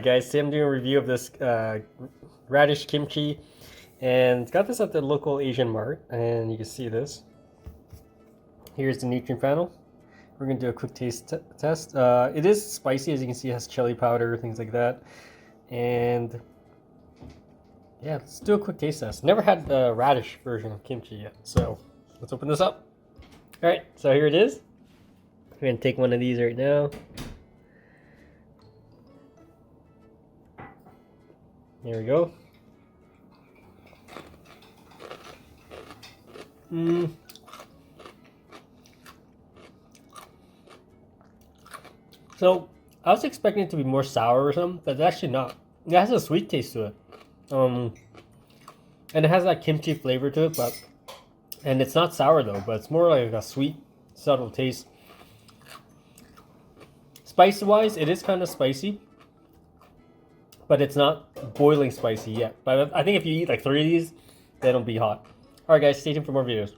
guys, today I'm doing a review of this radish kimchi, and got this at the local Asian mart, and you can see this. Here's the nutrient panel. We're gonna do a quick taste test. It is spicy, as you can see. It has chili powder, things like that, and yeah, let's do a quick taste test. Never had the radish version of kimchi yet, so let's open this up. All right, so here it is. We're gonna take one of these right now. There we go. So I was expecting it to be more sour or something, but it's actually not. It has a sweet taste to it. And it has that kimchi flavor to it, and it's not sour though, but it's more like a sweet, subtle taste. Spice wise, it is kind of spicy, but it's not boiling spicy yet. But I think if you eat like 3 of these, then it'll be hot. Alright guys, stay tuned for more videos.